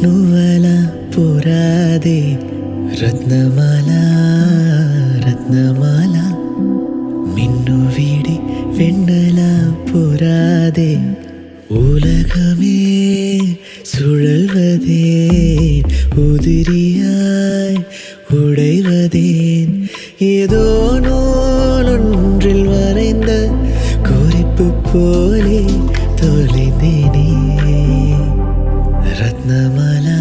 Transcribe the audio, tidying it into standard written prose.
నువ్వల పురాదే రత్నమాల రత్నమాల மின்னு வீடி வெண்ணல புறாதே உலகமே சுழல்வதேன் உதிரியாய் உடைவதேன் ஏதோ நூலொன்றில் வரைந்த குறிப்பு போலே தொலைந்தேனே ரத்னமாலா